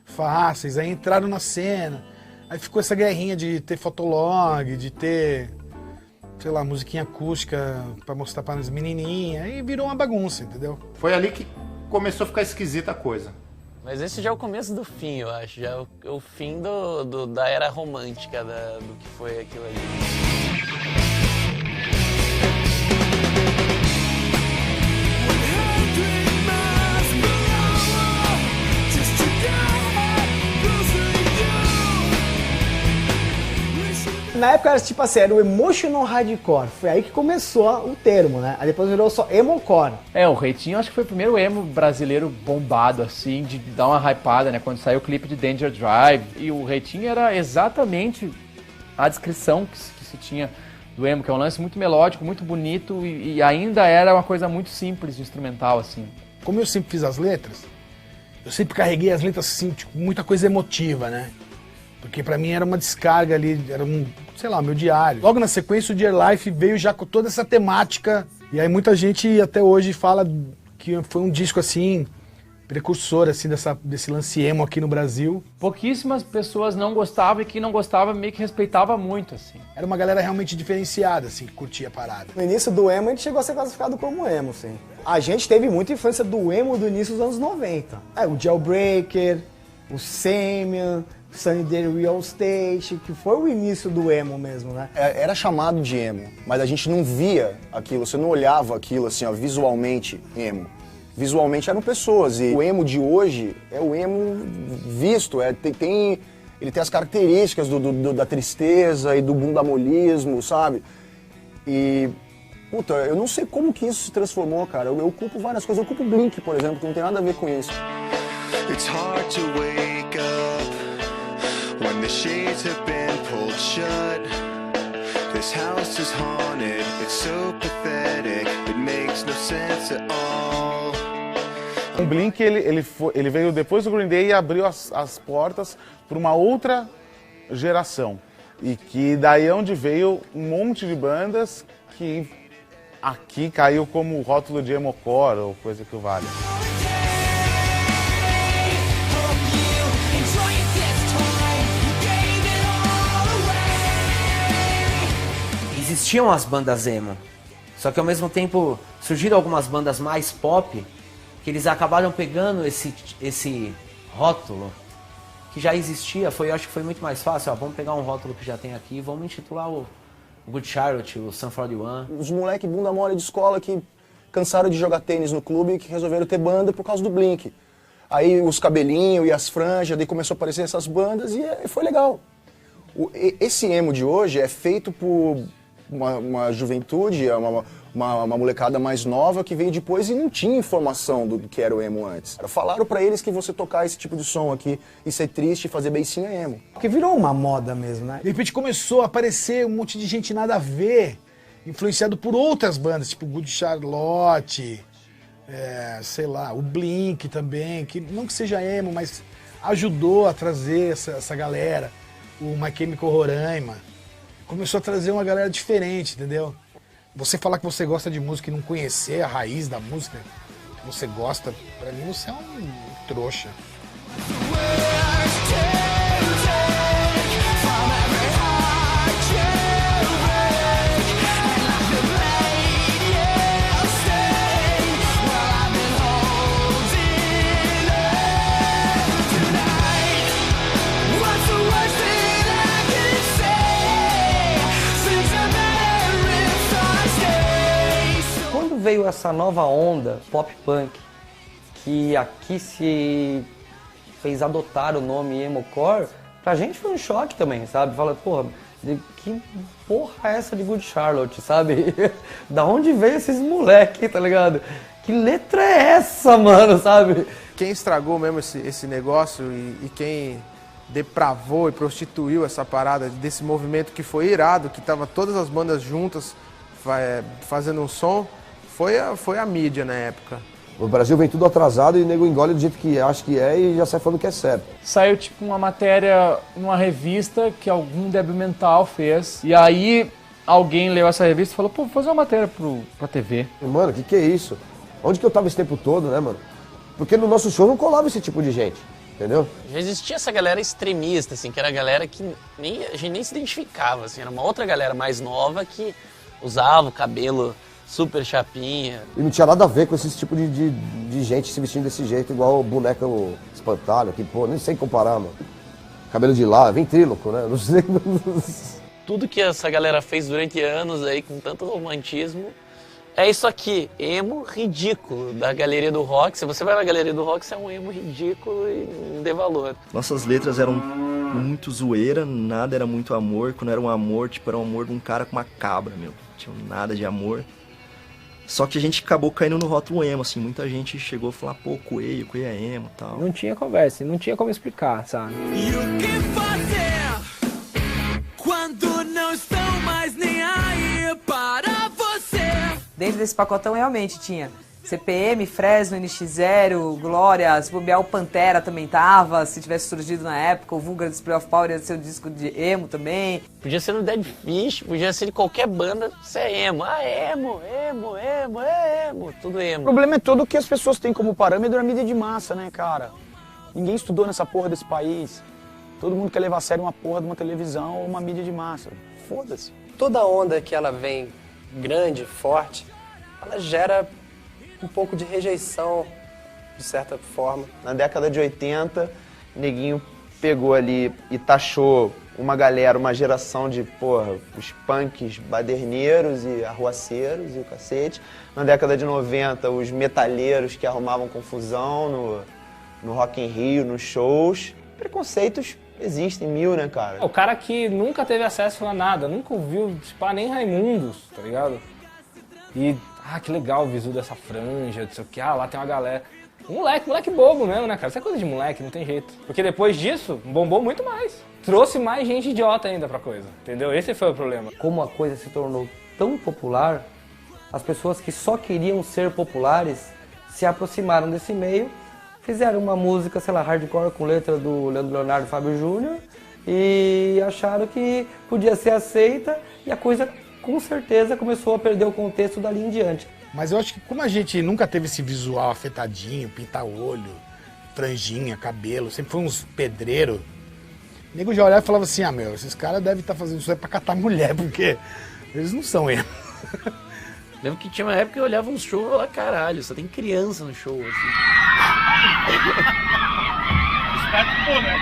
fáceis, aí entraram na cena. Aí ficou essa guerrinha de ter Fotolog, de ter, sei lá, musiquinha acústica pra mostrar para as menininhas, aí virou uma bagunça, entendeu? Foi ali que começou a ficar esquisita a coisa. Mas esse já é o começo do fim, eu acho. Já é o fim da era romântica do que foi aquilo ali. Na época era tipo assim, era o emotional hardcore. Foi aí que começou o termo, né? Aí depois virou só emocore. O Reitinho acho que foi o primeiro emo brasileiro bombado, assim, de dar uma hypada, né? Quando saiu o clipe de Danger Drive. E o Reitinho era exatamente a descrição que se tinha do emo, que é um lance muito melódico, muito bonito e ainda era uma coisa muito simples de instrumental, assim. Como eu sempre fiz as letras, eu sempre carreguei as letras assim, tipo, muita coisa emotiva, né? Porque pra mim era uma descarga ali, era meu diário. Logo na sequência o Dear Life veio já com toda essa temática, e aí muita gente até hoje fala que foi um disco assim, precursor assim, desse lance emo aqui no Brasil. Pouquíssimas pessoas não gostavam e quem não gostava meio que respeitava muito, assim. Era uma galera realmente diferenciada, assim, que curtia a parada. No início do emo a gente chegou a ser classificado como emo, sim. A gente teve muita influência do emo do início dos anos 90. O Jailbreaker, o Samian, Sunny Day Real Estate, que foi o início do emo mesmo, né? Era chamado de emo, mas a gente não via aquilo, você não olhava aquilo assim, ó, visualmente emo. Visualmente eram pessoas, e o emo de hoje é o emo visto, ele tem as características da tristeza e do bundamolismo, sabe? E, puta, eu não sei como que isso se transformou, cara. Eu culpo várias coisas, eu culpo o Blink, por exemplo, que não tem nada a ver com isso. It's hard to wake up when the shades have been pulled shut. This house is haunted, it's so pathetic, it makes no sense at all. O Blink, ele veio depois do Green Day e abriu as portas para uma outra geração. E que daí é onde veio um monte de bandas que aqui caiu como rótulo de emocore ou coisa que o valha. Existiam as bandas emo, só que ao mesmo tempo surgiram algumas bandas mais pop que eles acabaram pegando esse rótulo que já existia. Eu acho que foi muito mais fácil, vamos pegar um rótulo que já tem aqui e vamos intitular o Good Charlotte, o Sum 41. Os moleque bunda mole de escola que cansaram de jogar tênis no clube e que resolveram ter banda por causa do Blink. Aí os cabelinhos e as franjas, daí começou a aparecer essas bandas e foi legal. Esse emo de hoje é feito por uma juventude, uma molecada mais nova que veio depois e não tinha informação do que era o emo antes. Falaram pra eles que você tocar esse tipo de som aqui e ser triste e fazer beicinho é emo. Porque virou uma moda mesmo, né? De repente começou a aparecer um monte de gente nada a ver, influenciado por outras bandas, tipo Good Charlotte, sei lá, o Blink também, que não que seja emo, mas ajudou a trazer essa galera, o My Chemical Roraima. Começou a trazer uma galera diferente, entendeu? Você falar que você gosta de música e não conhecer a raiz da música que você gosta, pra mim você é um trouxa. Veio essa nova onda pop punk que aqui se fez adotar o nome emocore, pra gente foi um choque também, sabe? Fala, porra, que porra é essa de Good Charlotte, sabe? Da onde veio esses moleque, tá ligado? Que letra é essa, mano, sabe? Quem estragou mesmo esse negócio e quem depravou e prostituiu essa parada desse movimento que foi irado, que tava todas as bandas juntas fazendo um som, foi a mídia na época. O Brasil vem tudo atrasado e o nego engole do jeito que acha que é e já sai falando que é certo. Saiu tipo uma matéria numa revista que algum débil mental fez. E aí alguém leu essa revista e falou, pô, vou fazer uma matéria pra TV. Mano, que é isso? Onde que eu tava esse tempo todo, né, mano? Porque no nosso show não colava esse tipo de gente, entendeu? Já existia essa galera extremista, assim, que era a galera que a gente nem se identificava, assim. Era uma outra galera mais nova que usava o cabelo super chapinha. E não tinha nada a ver com esse tipo de gente se vestindo desse jeito, igual o boneco espantalho, que, pô, nem sei comparar, mano. Cabelo de lá, ventríloco, né? Não sei. Tudo que essa galera fez durante anos aí, com tanto romantismo, é isso aqui, emo ridículo, da Galeria do Rock. Se você vai na Galeria do Rock, você é um emo ridículo e não dê valor. Nossas letras eram muito zoeira, nada era muito amor. Quando era um amor, tipo, era um amor de um cara com uma cabra, meu. Não tinha nada de amor. Só que a gente acabou caindo no rótulo emo, assim. Muita gente chegou a falar, pô, Coelho é emo e tal. Não tinha conversa, não tinha como explicar, sabe? E o que fazer quando não estão mais nem aí para você? Dentro desse pacotão realmente tinha CPM, Fresno, NX0, Glória, se bobear o Pantera também tava, se tivesse surgido na época, o Vulgar Display of Power ia ser o disco de emo também. Podia ser no Dead Fish, podia ser de qualquer banda, isso é emo. Ah, emo, tudo emo. O problema é todo que as pessoas têm como parâmetro a mídia de massa, né, cara? Ninguém estudou nessa porra desse país. Todo mundo quer levar a sério uma porra de uma televisão ou uma mídia de massa. Foda-se. Toda onda que ela vem grande, forte, ela gera um pouco de rejeição, de certa forma. Na década de 80, Neguinho pegou ali e taxou uma galera, uma geração de, porra, os punks baderneiros e arruaceiros e o cacete. Na década de 90, os metalheiros que arrumavam confusão no Rock in Rio, nos shows. Preconceitos existem mil, né, cara? O cara que nunca teve acesso a nada, nunca ouviu, tipo, nem Raimundos, tá ligado? E, que legal o visu dessa franja, não sei o que, lá tem uma galera. Moleque bobo mesmo, né, cara? Isso é coisa de moleque, não tem jeito. Porque depois disso, bombou muito mais. Trouxe mais gente idiota ainda pra coisa, entendeu? Esse foi o problema. Como a coisa se tornou tão popular, as pessoas que só queriam ser populares se aproximaram desse meio, fizeram uma música, sei lá, hardcore com letra do Leonardo Fábio Júnior e acharam que podia ser aceita e a coisa com certeza começou a perder o contexto dali em diante. Mas eu acho que como a gente nunca teve esse visual afetadinho, pintar olho, franjinha, cabelo, sempre foi uns pedreiros, o nego já olhava e falava assim, meu, esses caras devem estar fazendo isso aí pra catar mulher, porque eles não são emo. Lembro que tinha uma época que eu olhava uns shows e falava, caralho, só tem criança no show, assim. Esperto, pô, né?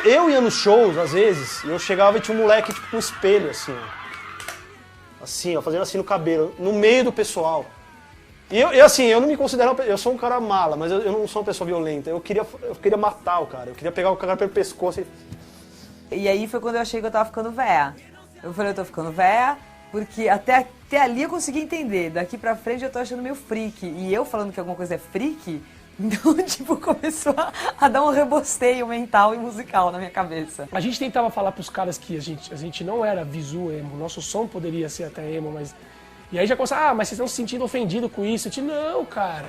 Eu ia nos shows, às vezes, e eu chegava e tinha um moleque, tipo, com um espelho, assim, ó. Assim, ó, fazendo assim no cabelo, no meio do pessoal. E assim, eu não me considero... Eu sou um cara mala, mas eu não sou uma pessoa violenta. Eu queria matar o cara, eu queria pegar o cara pelo pescoço E aí foi quando eu achei que eu tava ficando véia. Eu falei, eu tô ficando véia, porque até ali eu consegui entender. Daqui pra frente eu tô achando meio freak. E eu falando que alguma coisa é freak... Então, tipo, começou a dar um rebosteio mental e musical na minha cabeça. A gente tentava falar pros caras que a gente não era visu emo, nosso som poderia ser até emo, mas... E aí já começava, mas vocês estão se sentindo ofendidos com isso? Eu disse, não, cara,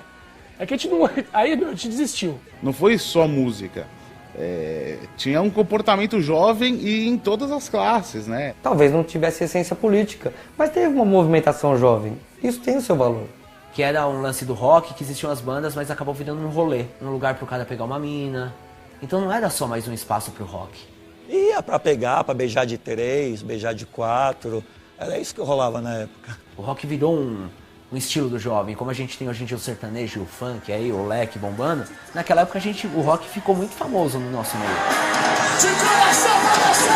é que a gente não... Aí, meu, a gente desistiu. Não foi só música. Tinha um comportamento jovem e em todas as classes, né? Talvez não tivesse essência política, mas teve uma movimentação jovem. Isso tem o seu valor. Que era um lance do rock, que existiam as bandas, mas acabou virando um rolê. Um lugar pro cara pegar uma mina. Então não era só mais um espaço pro rock. Ia pra pegar, pra beijar de 3, beijar de 4. Era isso que rolava na época. O rock virou um estilo do jovem. Como a gente tem hoje em dia o sertanejo e o funk, aí, o leque bombando. Naquela época o rock ficou muito famoso no nosso meio. De coração pra vocês!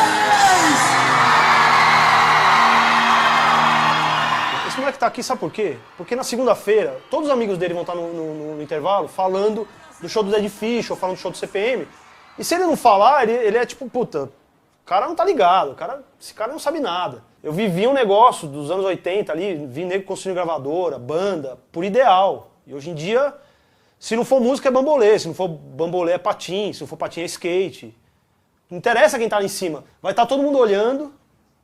Esse moleque tá aqui, sabe por quê? Porque na segunda-feira, todos os amigos dele vão estar no intervalo falando do show do Dead Fish ou falando do show do CPM. E se ele não falar, ele é tipo, puta, o cara não tá ligado, esse cara não sabe nada. Eu vivi um negócio dos anos 80 ali, vi nego construindo gravadora, banda, por ideal. E hoje em dia, se não for música é bambolê, se não for bambolê é patins, se não for patins é skate. Não interessa quem tá lá em cima. Vai estar todo mundo olhando,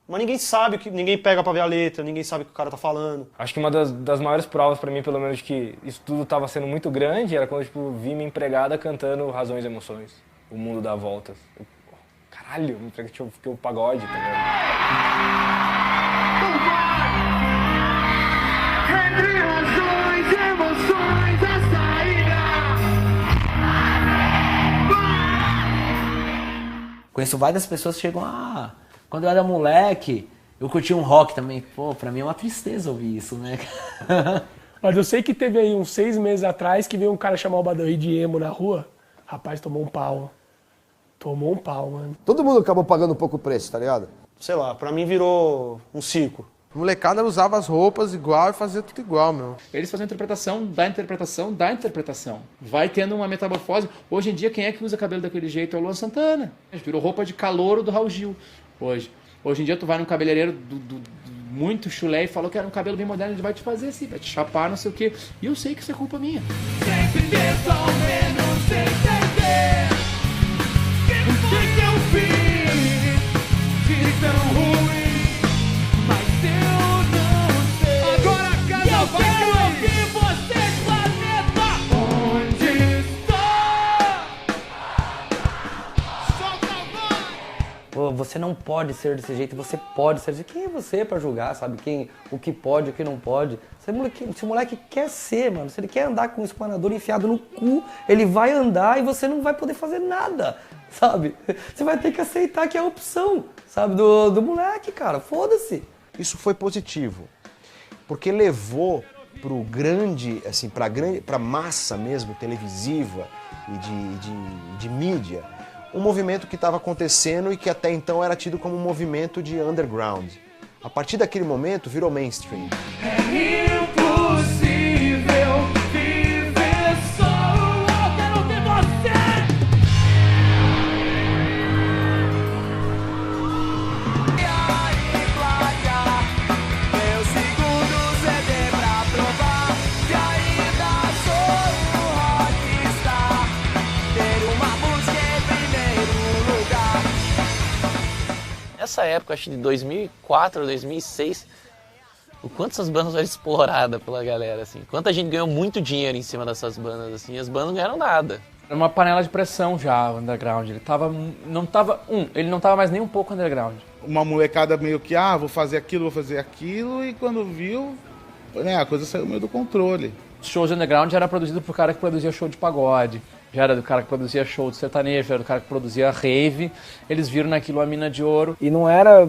mas ninguém sabe, ninguém pega pra ver a letra, ninguém sabe o que o cara tá falando. Acho que uma das maiores provas pra mim, pelo menos, de que isso tudo tava sendo muito grande, era quando, tipo, vi minha empregada cantando Razões e Emoções. O mundo dá voltas. Caralho, me emprega que o pagode, tá ligado? Entre razões e emoções, a saída. Conheço várias pessoas que chegam, quando eu era moleque, eu curtia um rock também. Pô, pra mim é uma tristeza ouvir isso, né? Mas eu sei que teve aí uns 6 meses atrás que veio um cara chamar o Badawi de emo na rua. Rapaz, tomou um pau. Tomou um pau, mano. Todo mundo acabou pagando um pouco o preço, tá ligado? Sei lá, pra mim virou um circo. A molecada usava as roupas igual e fazia tudo igual, meu. Eles faziam interpretação da interpretação da interpretação. Vai tendo uma metamorfose. Hoje em dia, quem é que usa cabelo daquele jeito? É o Luan Santana. Virou roupa de calouro do Raul Gil hoje. Hoje em dia, tu vai num cabeleireiro muito chulé e falou que era um cabelo bem moderno, ele vai te fazer assim, vai te chapar, não sei o quê. E eu sei que isso é culpa minha. Sempre tento ao menos entender o que eu fiz de tão ruim, mas eu não sei. Agora a casa eu quero ouvir vocês, planeta. Onde está? Solta a voz. Pô, você não pode ser desse jeito, você pode ser desse jeito. Quem é você pra julgar, sabe? O que pode, o que não pode. Se o moleque quer ser, mano, se ele quer andar com um espanador enfiado no cu, ele vai andar e você não vai poder fazer nada, sabe? Você vai ter que aceitar que é a opção, sabe, do moleque, cara. Foda-se. Isso foi positivo, porque levou pro grande, assim, pra massa mesmo, televisiva e de mídia, um movimento que estava acontecendo e que até então era tido como um movimento de underground. A partir daquele momento virou mainstream. É impossível viver só, eu quero ter você. E aí, placa, meu segundo CD pra provar que ainda sou um rockstar. Ter uma música em primeiro lugar. Nessa época, acho que de 2004, 2006, o quanto essas bandas eram exploradas pela galera, assim. Quanta gente ganhou muito dinheiro em cima dessas bandas, assim, e as bandas não ganharam nada. Era uma panela de pressão já, o underground. Ele não tava mais nem um pouco underground. Uma molecada meio que, vou fazer aquilo, e quando viu, né, a coisa saiu meio do controle. Os shows de underground já era produzido por cara que produzia show de pagode, já era do cara que produzia show de sertanejo, já era do cara que produzia rave. Eles viram naquilo a mina de ouro. E não era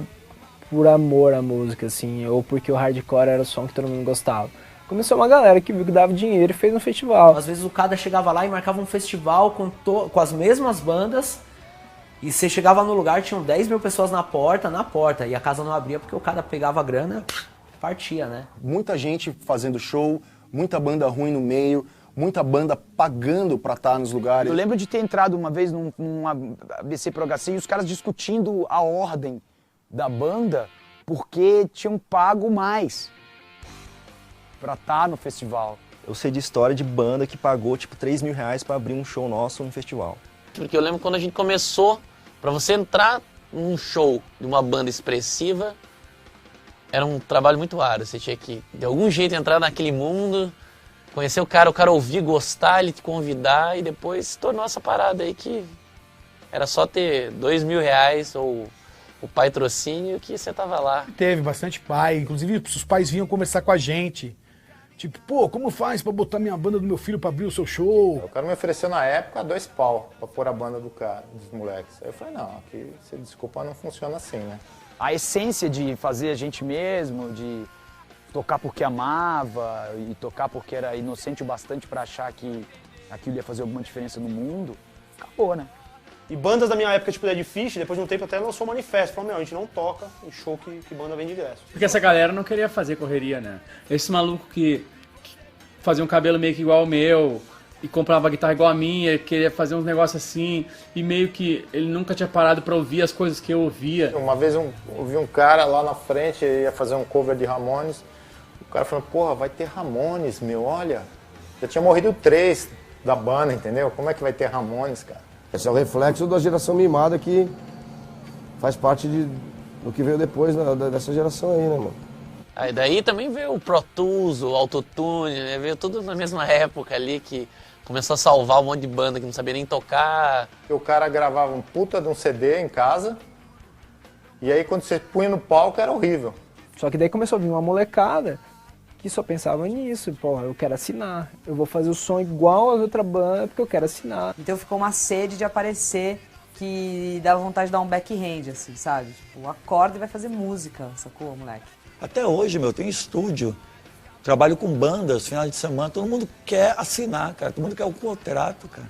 por amor à música, assim, ou porque o hardcore era o som que todo mundo gostava. Começou uma galera que viu que dava dinheiro e fez um festival. Às vezes o cara chegava lá e marcava um festival com as mesmas bandas, e você chegava no lugar, tinham 10 mil pessoas na porta, e a casa não abria porque o cara pegava a grana, partia, né? Muita gente fazendo show, muita banda ruim no meio, muita banda pagando pra estar nos lugares. Eu lembro de ter entrado uma vez num ABC Pro HC e os caras discutindo a ordem da banda porque tinham pago mais pra estar no festival. Eu sei de história de banda que pagou tipo 3 mil reais pra abrir um show nosso no festival. Porque eu lembro quando a gente começou, pra você entrar num show de uma banda expressiva, era um trabalho muito árduo. Você tinha que, de algum jeito, entrar naquele mundo, conhecer o cara ouvir, gostar, ele te convidar, e depois se tornou essa parada aí que era só ter 2 mil reais ou o patrocínio que você tava lá. Teve bastante pai, inclusive os pais vinham conversar com a gente. Tipo, pô, como faz pra botar minha banda do meu filho pra abrir o seu show? O cara me ofereceu na época 2 pau pra pôr a banda do cara, dos moleques. Aí eu falei, não, aqui, se desculpa, não funciona assim, né? A essência de fazer a gente mesmo, de tocar porque amava e tocar porque era inocente o bastante pra achar que aquilo ia fazer alguma diferença no mundo, acabou, né? E bandas da minha época, tipo Dead Fish, depois de um tempo até lançou um manifesto. Falou, a gente não toca em show que banda vende ingresso. Porque essa galera não queria fazer correria, né? Esse maluco que fazia um cabelo meio que igual ao meu e comprava guitarra igual a minha, queria fazer uns negócios assim, e meio que ele nunca tinha parado pra ouvir as coisas que eu ouvia. Uma vez eu vi um cara lá na frente, ia fazer um cover de Ramones. O cara falou, porra, vai ter Ramones, meu, olha. Já tinha morrido 3 da banda, entendeu? Como é que vai ter Ramones, cara? Esse é o reflexo da geração mimada que faz parte do que veio depois dessa geração aí, né, mano? Aí daí também veio o Pro Tools, o Autotune, né? Veio tudo na mesma época ali que começou a salvar um monte de banda que não sabia nem tocar. O cara gravava um puta de um CD em casa, e aí quando você punha no palco era horrível. Só que daí começou a vir uma molecada que só pensava nisso, porra, eu quero assinar, eu vou fazer o som igual às outras bandas porque eu quero assinar. Então ficou uma sede de aparecer que dava vontade de dar um backhand, assim, sabe? Tipo, acorda e vai fazer música, sacou, moleque? Até hoje, meu, tem estúdio, trabalho com bandas, final de semana, todo mundo quer assinar, cara, todo mundo quer o contrato, cara.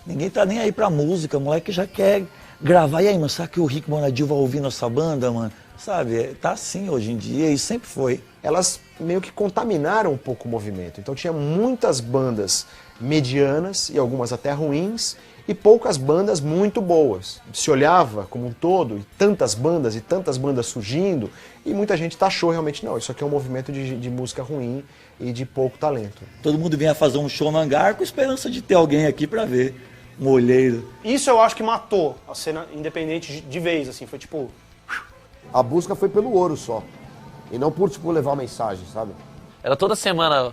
Ninguém tá nem aí pra música, o moleque já quer gravar. E aí, mano, será que o Rick Bonadio vai ouvir nossa banda, mano? Sabe, tá assim hoje em dia e sempre foi. Elas meio que contaminaram um pouco o movimento. Então tinha muitas bandas medianas e algumas até ruins e poucas bandas muito boas. Se olhava como um todo e tantas bandas surgindo e muita gente taxou realmente, não, isso aqui é um movimento de música ruim e de pouco talento. Todo mundo vinha fazer um show no hangar com esperança de ter alguém aqui pra ver, um olheiro. Isso eu acho que matou a cena independente de vez, assim, foi tipo... A busca foi pelo ouro só. E não por, tipo, levar mensagem, sabe? Era toda semana,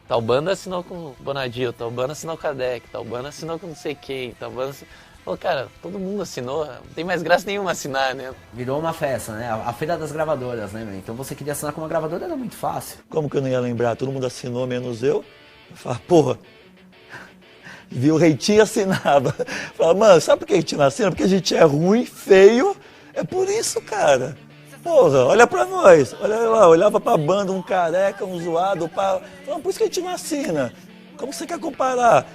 tal banda assinou com o Bonadio, tal banda assinou com a Dec, tal banda assinou com não sei quem, tal banda... Pô, cara, todo mundo assinou, não tem mais graça nenhuma assinar, né? Virou uma festa, né? A feira das gravadoras, né, meu? Então você queria assinar com uma gravadora, era muito fácil. Como que eu não ia lembrar? Todo mundo assinou, menos eu. Eu falava, porra... Viu o Reitinho assinava. Falava, mano, sabe por que a gente não assina? Porque a gente é ruim, feio. É por isso, cara. Porra, olha pra nós. Olha lá, olhava pra banda, um careca, um zoado. Falava, por isso que a gente não assina. Como você quer comparar?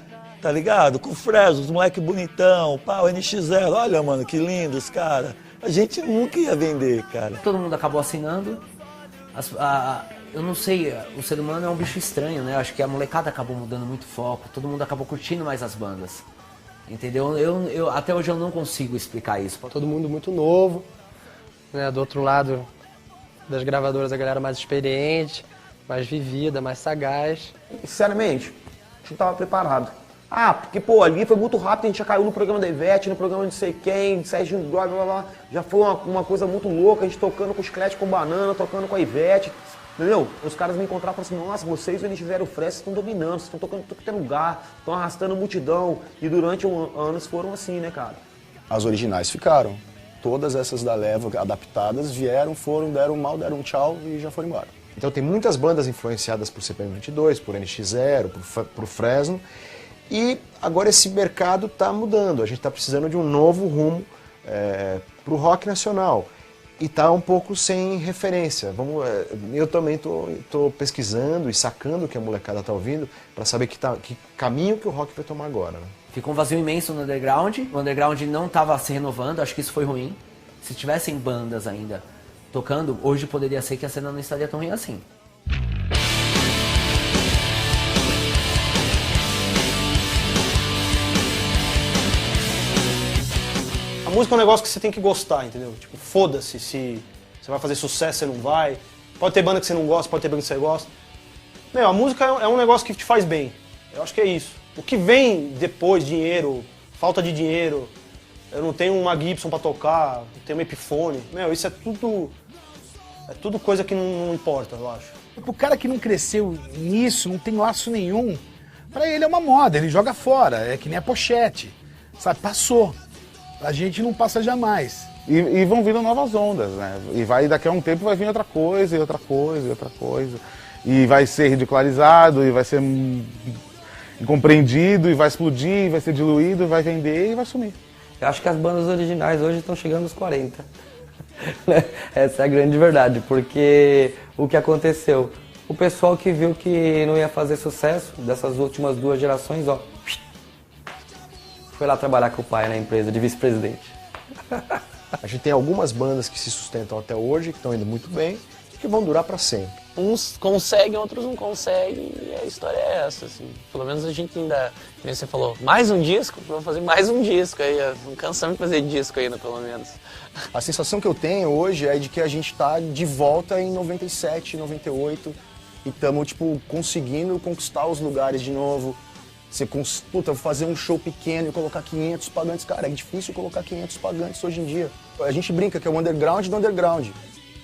Tá ligado? Com o Fresno, os moleque bonitão, pá, o NX0. Olha, mano, que lindos, cara. A gente nunca ia vender, cara. Todo mundo acabou assinando. Eu não sei, o ser humano é um bicho estranho, né? Acho que a molecada acabou mudando muito foco, todo mundo acabou curtindo mais as bandas. Entendeu? Até hoje eu não consigo explicar isso. Todo mundo muito novo, né? Do outro lado das gravadoras a galera mais experiente, mais vivida, mais sagaz. Sinceramente, a gente não tava preparado. Ah, porque, pô, ali foi muito rápido, a gente já caiu no programa da Ivete, no programa de não sei quem, Serginho blá blá blá. Já foi uma coisa muito louca, a gente tocando com o Chiclete com Banana, tocando com a Ivete. Entendeu? Os caras me encontraram e falaram assim, nossa, vocês, eles tiveram Fresno, estão dominando, vocês estão tocando em todo lugar, estão arrastando multidão. E durante anos foram assim, né, cara? As originais ficaram. Todas essas da leva adaptadas vieram, foram, deram mal, deram um tchau e já foram embora. Então tem muitas bandas influenciadas por CPM 22, por NX0, por Fresno. E agora esse mercado está mudando. A gente está precisando de um novo rumo para o rock nacional. E está um pouco sem referência. Eu também tô pesquisando e sacando o que a molecada está ouvindo para saber que caminho que o rock vai tomar agora. Né? Ficou um vazio imenso no underground. O underground não estava se renovando, acho que isso foi ruim. Se tivessem bandas ainda tocando, hoje poderia ser que a cena não estaria tão ruim assim. A música é um negócio que você tem que gostar, entendeu? Tipo, foda-se se você vai fazer sucesso, se não vai. Pode ter banda que você não gosta, pode ter banda que você gosta. Meu, a música é um negócio que te faz bem. Eu acho que é isso. O que vem depois, dinheiro, falta de dinheiro, eu não tenho uma Gibson pra tocar, não tenho uma Epiphone. Meu, isso é tudo coisa que não importa, eu acho. O cara que não cresceu nisso, não tem laço nenhum, pra ele é uma moda, ele joga fora, é que nem a pochete, sabe? Passou. A gente não passa jamais. E vão vindo novas ondas, né? E daqui a um tempo vai vir outra coisa, e outra coisa, e outra coisa. E vai ser ridicularizado, e vai ser incompreendido, e vai explodir, e vai ser diluído, e vai vender e vai sumir. Eu acho que as bandas originais hoje estão chegando aos 40. Essa é a grande verdade, porque o que aconteceu? O pessoal que viu que não ia fazer sucesso, dessas últimas 2 gerações, ó, foi lá trabalhar com o pai na empresa de vice-presidente. A gente tem algumas bandas que se sustentam até hoje, que estão indo muito bem, e que vão durar para sempre. Uns conseguem, outros não conseguem, e a história é essa, assim. Pelo menos a gente ainda, como você falou, mais um disco, vamos fazer mais um disco aí, não cansamos de fazer disco ainda, pelo menos. A sensação que eu tenho hoje é de que a gente tá de volta em 97, 98, e estamos, tipo, conseguindo conquistar os lugares de novo. Puta, vou fazer um show pequeno e colocar 500 pagantes. Cara, é difícil colocar 500 pagantes hoje em dia. A gente brinca que é o underground do underground.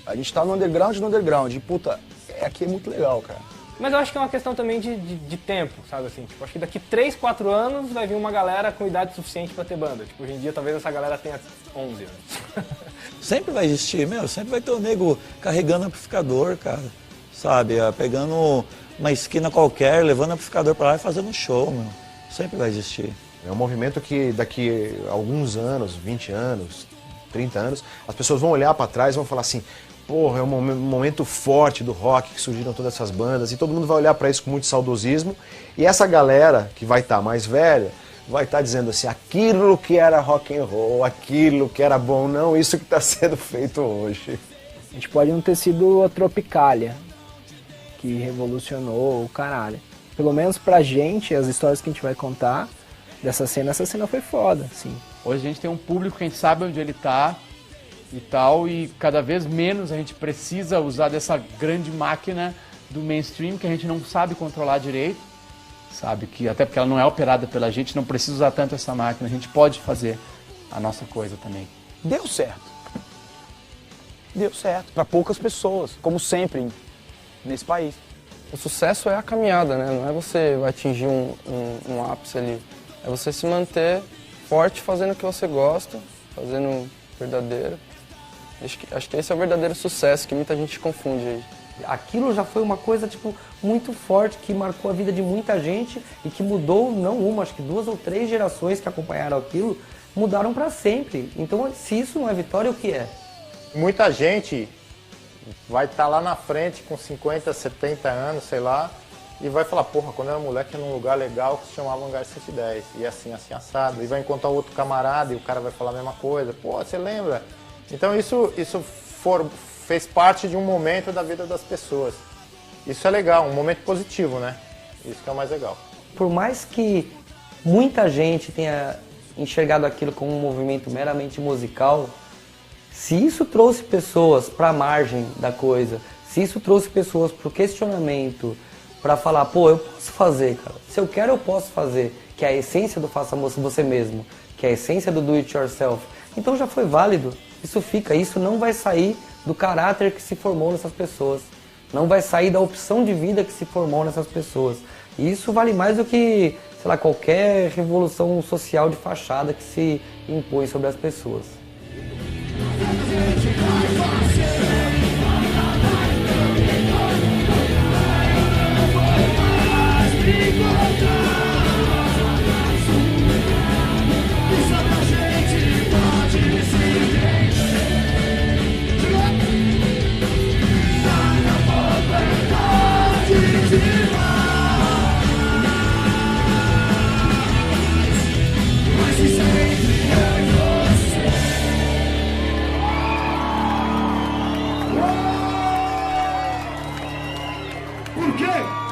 A gente tá no underground do underground. E, puta, aqui é muito legal, cara. Mas eu acho que é uma questão também de tempo, sabe assim? Tipo, acho que daqui 3, 4 anos vai vir uma galera com idade suficiente pra ter banda. Tipo, hoje em dia talvez essa galera tenha 11 anos. Sempre vai existir, sempre vai ter o nego carregando amplificador, cara. Sabe, pegando uma esquina qualquer, levando o amplificador pra lá e fazendo um show, meu. Sempre vai existir. É um movimento que daqui a alguns anos, 20 anos, 30 anos, as pessoas vão olhar pra trás e vão falar assim, porra, é um momento forte do rock, que surgiram todas essas bandas, e todo mundo vai olhar pra isso com muito saudosismo, e essa galera que vai estar mais velha vai estar dizendo assim, aquilo que era rock and roll, aquilo que era bom, não isso que está sendo feito hoje. A gente pode não ter sido a Tropicália, que revolucionou o caralho. Pelo menos pra gente, as histórias que a gente vai contar dessa cena, essa cena foi foda, assim. Hoje a gente tem um público que a gente sabe onde ele tá e tal, e cada vez menos a gente precisa usar dessa grande máquina do mainstream que a gente não sabe controlar direito, sabe? Que até porque ela não é operada pela gente, não precisa usar tanto essa máquina, a gente pode fazer a nossa coisa também. Deu certo. Deu certo. Pra poucas pessoas, como sempre nesse país. O sucesso é a caminhada, né? Não é você atingir um ápice ali. É você se manter forte fazendo o que você gosta, fazendo verdadeiro. Acho que esse é o verdadeiro sucesso, que muita gente confunde aí. Aquilo já foi uma coisa, tipo, muito forte, que marcou a vida de muita gente e que mudou, não uma, acho que 2 ou 3 gerações que acompanharam aquilo, mudaram pra sempre. Então, se isso não é vitória, o que é? Muita gente vai estar lá na frente com 50, 70 anos, sei lá, e vai falar, porra, quando eu era moleque era num lugar legal que se chamava Hangar 110, e assim, assado, e vai encontrar outro camarada e o cara vai falar a mesma coisa, pô, você lembra? Então isso fez parte de um momento da vida das pessoas. Isso é legal, um momento positivo, né? Isso que é o mais legal. Por mais que muita gente tenha enxergado aquilo como um movimento meramente musical, se isso trouxe pessoas para a margem da coisa, se isso trouxe pessoas para o questionamento, para falar, pô, eu posso fazer, cara. Se eu quero, eu posso fazer. Que é a essência do faça você mesmo, que é a essência do do it yourself. Então já foi válido. Isso fica, isso não vai sair do caráter que se formou nessas pessoas. Não vai sair da opção de vida que se formou nessas pessoas. E isso vale mais do que, sei lá, qualquer revolução social de fachada que se impõe sobre as pessoas. Por quê?